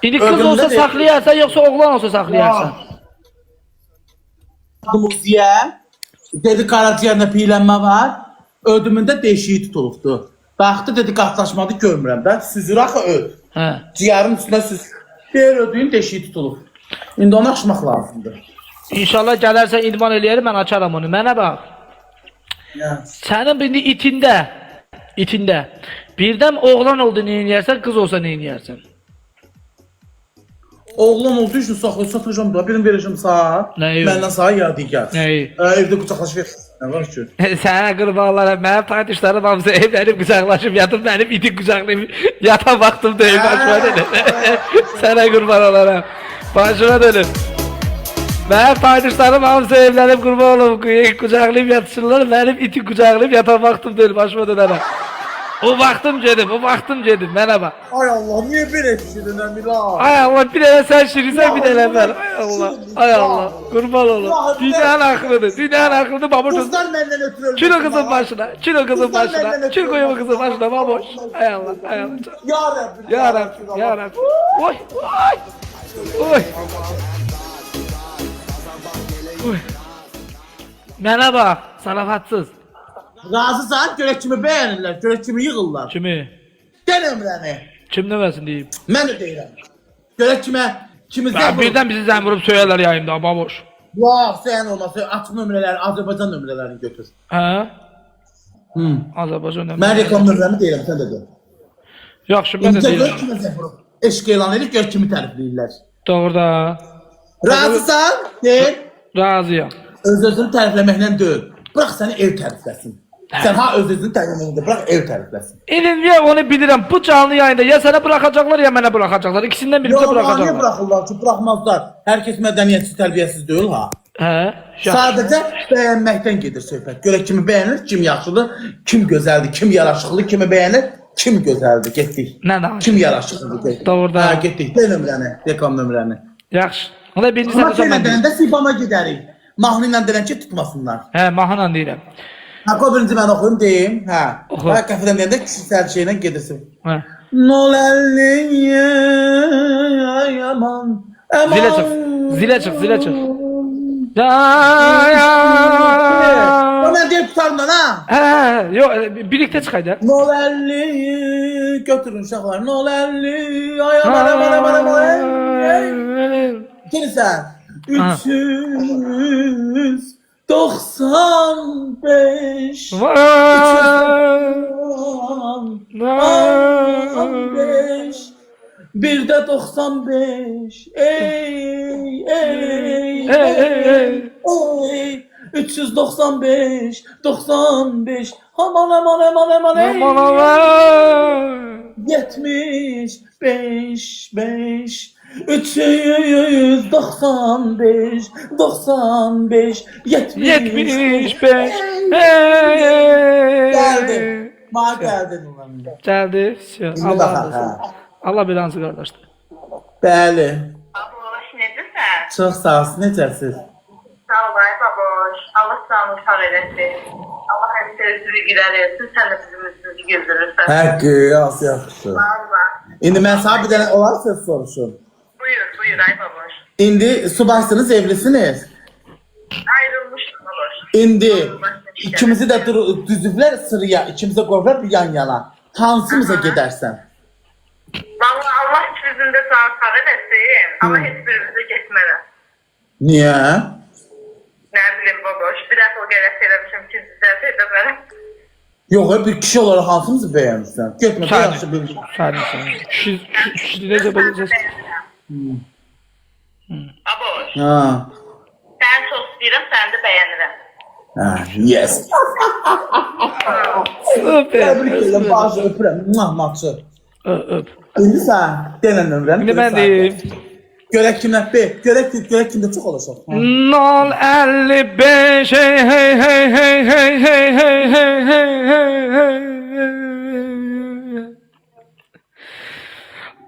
İndi kız olsa saxlayarsan, yoxsa oğlan olsa saxlayarsan? Muziyə, dedi qaraciyərlə piylənmə var, ödümündə deşiyi tutulubdur. Baxdı, dedi qatlaşmadı, görmürəm də, süzür axı öd. Ciyərin üstünə süz. Bir ödüyün deşiyi tutulub. İndi onu açmaq lazımdır. İnşallah gələrsən idman eləyərim, mən açaram onu. Mənə bax. Sənin indi itində birdən oğlan oldu ne eləyərsən, qız olsa ne eləyərsən? Oğlan olduğu üçün satacağım da, birini verəcəm saat. Məndən saat ya digər. Evdə qucaqlaşıb nə var ki? Sənə qurbanlara, mənim paydaşlarım hamısı evlənib qucaqlaşıb yatıb, mənim iti qucaqlayıb yatan vaxtım deyil, başıma dönüm. Sənə qurban olaram, başıma dönüm. Mənim paydaşlarım hamısı evlənib qurban olub, qucaqlayıb yatışırlar, mənim iti qucaqlayıb yatan vaxtım deyil, başıma dönərəm. O vaxtım gedim, mənə bax. Ay Allah, niyə belə şirin Əmirə? Ay Allah, bir dənə sən şirinsən, bir dənə mən. Ay Allah, qurban olum. Dünyanın axırıdır, baboş. Qızlar məndən ötürü ölmüş. Çin o qızın başına, çin qoyum o qızın başına, baboş. Ay Allah. Ya Rabbi. Oy. Mənə bax, salafatsız. Razısan, görək kimi bəyənirlər, görək kimi yığırlar. Kimi? Gel ömrəni. Kim deməsin deyib? Mən də deyirəm. Görək kimi zəng vurub. Birdən bizi zəng vurub söyərlər yayımda, baboş. Yox, sən olmasa açıq nömrələri, Azərbaycan nömrələrini götür. Hə? Azərbaycan nömrələri. Mən reklam nömrəmi deyirəm, sən də deyir. Yaxşı, mən də deyirəm. Görək kimi zəng vurub. Eşq elan edib, görək kimi tərifləyirlər. Doğruda. Razısan? Deyil. Razıyam. Öz-özünü tərifləməklə deyil. Bırak səni ev tərifləsin. Sən ha öz-özünü tərifləməklə bırak ev tərifləsin. İndi onu bilirəm, bu canlı yayında ya sənə bıraxacaqlar ya mənə bıraxacaqlar. İkisindən birini bıraxacaqlar. Niyə bıraxırlar ki, bıraxmazlar. Hər kəs mədəniyyətsiz, tərbiyəsiz deyil ha. Sadəcə bəyənməkdən gedir söhbət. Görək kimi bəyənir, kim yaxşıdır, kim gözəldir, kim yaraşıqlı, kimi bəyənir, kim gözəldir. Getdik. Nə danışır? Kim yaraşıqlıdır, getdik. Doğruda. Ha, getdik. De nömrəni, reklam nömrəni. Yaxşı. Ona birinci Amma sənə sənə deyəndə sifama gedərik. Mahnı ilə deyən ki, tutmasınlar. Mahnı ilə deyirəm. O birinci mən oxuyum, deyim. Qəfədən deyəndə kişisel şeylə gedirsin. Noləlliyə yaman. Zilə çıx. O mən deyib tutarım da, ha? Yox, birlikdə çıxaydı. Noləlli, götürün uşaqlar. Noləlli, ayaman. Gelirsən. 395 bir de 95 ey 395 aman 75 395 75 geldi. Ma geldi. Geldi. Allah belanızı qardaşlar. Bəli. Baboş, necəsən? Çox sağ olsun, necəsiz? Sağ ol, baboş. Allah sağ sağ eləsin. Allah həmişə üzünü gülər etsin, sən də bizim üzümüzü güldürürsən. Həqqı, yaxşı. Valla. İndi mən sana bir dənə olar söz soruşum. Buyur ay baboş. İndi subaysınız, evlisiniz. Ayrılmışım baboş. İndi ikimizi də düzüblər sıraya, ikimizi qoyublar bir yan yana. Hansımıza gedərsən? Valla Allah hiçbirimizin də sağ eləsin, amma heç birimizə getmərəm. Niyə? Nə bilim baboş, bir dəfə o gələk eləmişim ki, dəfə edəmərəm. Yox, bir kişi olaraq hansımızı bəyənirsən? Getmə, yaxşı bir. Sən. Kişi necə bəyənirsən? Baboş, Ha. sən çox istəyirəm, sən də bəyənirəm. Yes. Təbrik edirəm, bazı öpürəm. Maçı. Öp. İndi sən denən nömrəni. İndi mən deyim. Görək kimdən, görək kimdə çox olacaq. 055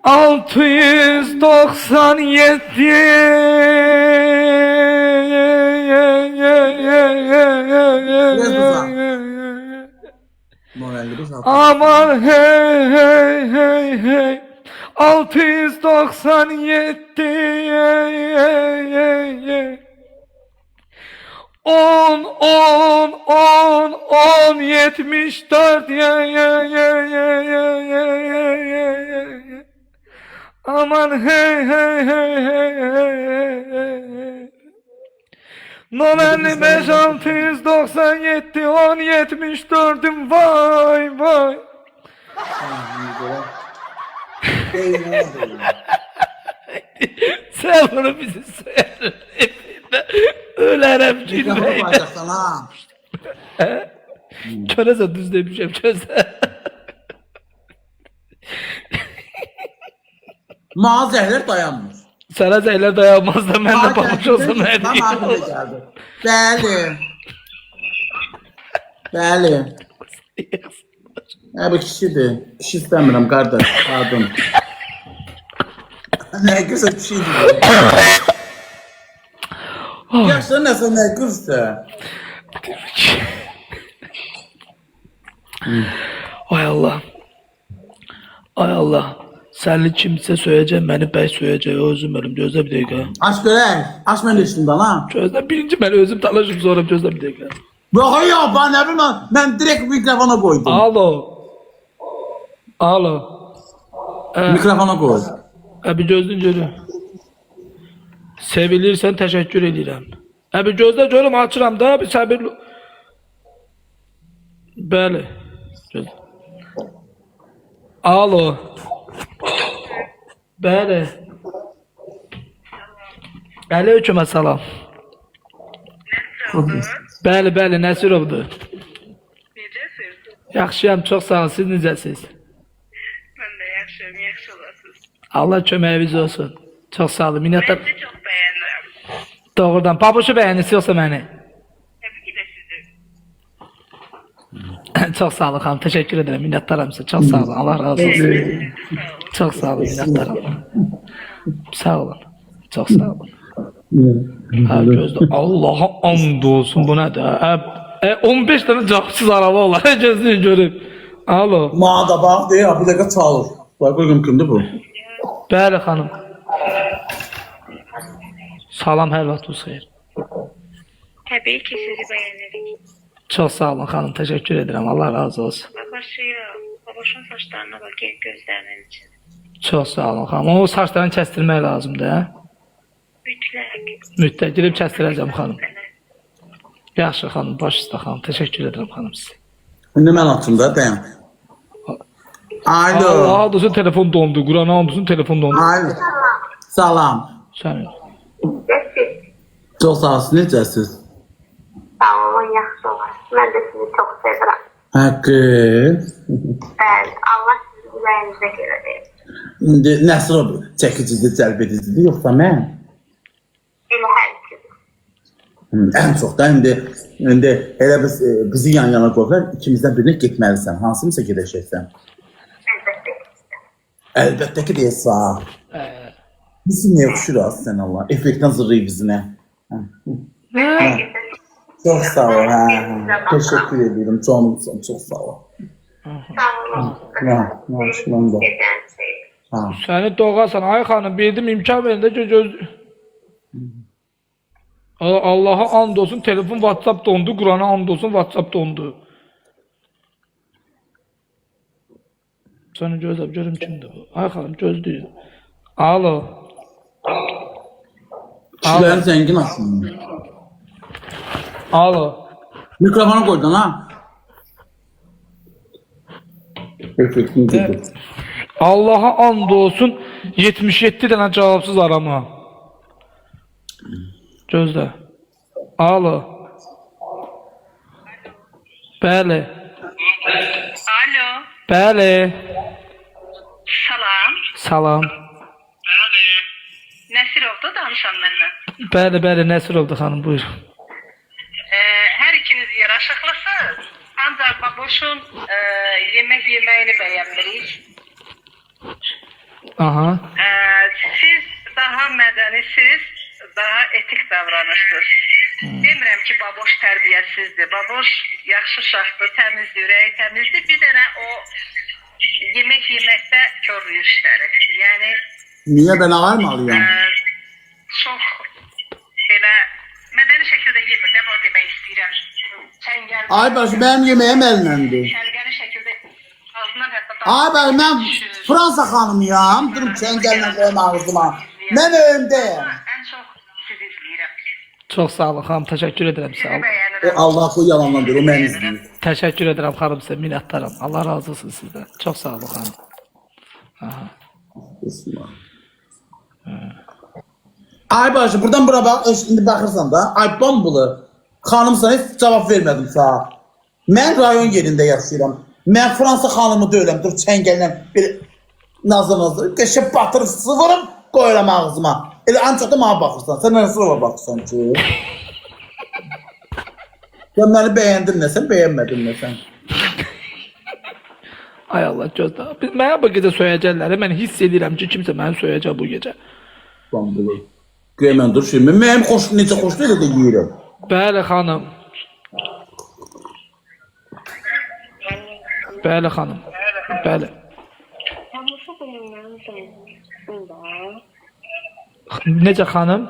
697 Aman hey 697 10 74 aman hey hey hey hey hey 055 697 10 74'üm vay vay. Sen bunu bizi söyledin. Ölerim Mikrofonu gülmeyle. koyacaksan ha. Çöze düz demişim çöze. Mağazələr dayanmır. Sana zeyler dayanmaz da ben de pabuç olsam ne Mən diyeyim. ağzıma gəldi. Bəli. Bəli. Bu kişidir. Kişi istəmirəm, qardaş. Qadın. Nə qırsa kişidir. Yaşlı nəsə nə qırsa. Ay Allah. Ay Allah. Senli kimse söyleyeceğim, beni bey söyleyecek. Özüm ölüm. Gözle bir dakika. Aç görək. Aç mən üstündən ha. Gözle birinci ben özüm talaşım sonra gözle bir dakika. Yox ya, ben nə bilmem. Mən direkt mikrofona koydum. Alo. Alo. Mikrofona koy. Bir gözlün görü. Sevilirsen teşekkür ederim. Bir gözle görüm açıram da bir sabırlı. Bəli. Göz. Alo. Bəli. Aleyküm salam. Bəli, bəli, Nəsirovdur. Necəsiz? Yaxşıyam, çox sağ olun. Siz necəsiz? Mən də yaxşıyam, yaxşı olasınız. Allah köməyiniz olsun. Çox sağ olun. Minnətlər. Sizi çox bəyənirəm. Doğrudan. Babuşu bəyənirsiniz yoxsa məni? Təbii ki də sizi. Çox sağ olun xanım. Təşəkkür edirəm. Minnətdaram sizə. Çox sağ olun. Allah razı olsun. Çox sağ olun. Minnətdaram. Sağ olun. Çox sağ olun. Gözde Allah'a and olsun bu nədir? 15 tane cavabsız araba var. Gözünü görüb. Alo. Mağda bax deyə, bir dəqiqə çalır. Bax, qoyqum kimdir bu? Bəli xanım. Salam, hər vaxtınız xeyir. Təbii ki sizi bəyənirik. Çox sağ olun xanım. Təşəkkür edirəm. Allah razı olsun. Babaşın saçlarına bak, gözlərinin için. Çox sağ olun xanım. O saçlarını kəstirmək lazımdır, hə? Mütləq girib kəstirəcəm xanım. Yaxşı xanım, baş üstə xanım. Təşəkkür edirəm xanım sizə. İndi mən açım da, dayan. Alo. Allah adısın telefon dondu. Qurana adısın telefon dondu. Alo. Salam. Sənin. Çox sağ olsun, necəsiz? Sağ olun, yaxşı olasınız. Mən də sizi çox sevirəm. Haqqı. Bəli, Allah sizi ürəyinizə görə verir. İndi Nəsirov çəkicidir, cəlb edicidir, yoxsa mən? Elə hər ikisi. Ən çox da indi elə bizi yan-yana qoyurlar, ikimizdən birini getməlisən. Hansımısa gedəcəksən? Əlbəttə ki. Əlbəttə ki, deyəsən. Bizi niyə oxşuruq sən Allah? Effektdən zırrıyıq bizinə. Çox sağ ol, hə. Təşəkkür edirəm, canımsan, çox sağ ol. Sağ olun. Mən də. Səni doğasan, ay xanım, bildim imkan verin də göz... Allah'a and olsun, telefon WhatsApp dondu, Qurana and olsun, WhatsApp dondu. Səni gözləb, görüm kimdir bu. Ay xanım, gözləyir. Alo. Kişilərin zəngin aslında. Alo. Mikrofona qoydun, ha? Effektin dedi. Allah'a and olsun, 77 dənə cavabsız arama. Gözlə. Alo. Bəli. Alo. Bəli. Salam. Salam. Nəsirovda danışam məndən. Bəli, bəli, Nəsirovdur xanım, buyur. Hər ikiniz yaraşıqlısınız. Ancaq baboşun yemək yeməyini bəyənmirik. Aha. Siz daha mədənisiniz, daha etik davranırsınız. Demirəm ki, baboş tərbiyəsizdir. Baboş yaxşı uşaqdır, təmizdir, ürəyi təmizdir. Bir dənə o yemek yemekte körlüyor işleri. Yani Niye ben ağır mı alıyorum? çok belə mədəni şəkildə yemir də, o demək istəyirəm. Çəngəl. Ay başı benim yemeğim elinendir. Çəngəli şəkildə ağzından hətta Ay başı ben Fransa hanımıyam. Durum çengelden koyma ağzıma. Ben önümdeyim. ən çox siz izləyirəm. Çox sağ olun xanım, təşəkkür edirəm, sağ olun. Bəyənirəm. Allah bu yalanlandır, o mən izləyir. Təşəkkür edirəm xanım sizə, minnətdaram. Allah razı olsun sizdən. Çox sağ olun xanım. Aha. Ay başı buradan bura bak, şimdi bakırsan da. Ay bambulu. Xanım sana hiç cevap vermedim sana. Ben rayon yerinde yaşayıram. Ben Fransa xanımı deyiləm. Dur çengelden bir nazlı. Qəşəng batırıb sıvırım koyuram ağzıma. Elə ancaq da bana baxırsan. Sen nasıl ona baxırsan ki? Sen beni beğendin ne sen, beğenmedin ne sen? Ay Allah gözlə. Mənə bu gecə söyəcəklər. Mən hiss edirəm ki, kimsə məni söyəcək bu gecə. Bambulu. Göymən dur şimdi. Mənim xoş, necə xoşlayır da yiyirəm. Bəli xanım. Bəli xanım. Bəli. Necə xanım?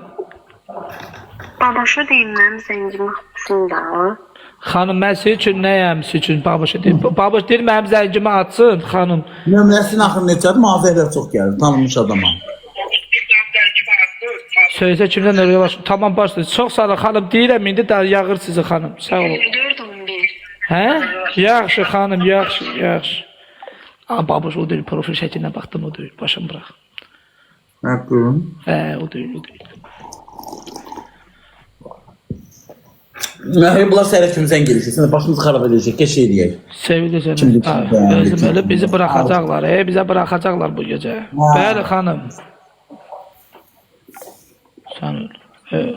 Babaşa deyilməm zəngin açsın da. Xanım mən sizin üçün nəyəm sizin üçün babaşa deyim. Babaş deyir mənim zəngimi açsın xanım. Nömrəsinin axırı necədir? Mağazələr çox gəlir. Tanınmış adamam. Söyləsə kimdən oraya baş. Tamam başlayın. Çox sağ olun xanım. Deyirəm indi də yağır sizi xanım. Sağ olun. 4-11. Hə? Yaxşı xanım, yaxşı, yaxşı. Aa babaş o deyil, profil şəklinə baxdım o deyil. Başım bırax. Hə, buyurun. Hə, o deyil, o deyil. Məhri bunlar sərəfimizdən gelişir. Sən də başımızı xarab edəcək. Keş eləyək. Sevilir Kimdir ki, canım. beğendi, Özüm öyle kimdir? bizi bırakacaklar. Bize bırakacaklar bu gece. Bəli xanım. Sen öyle. Evet.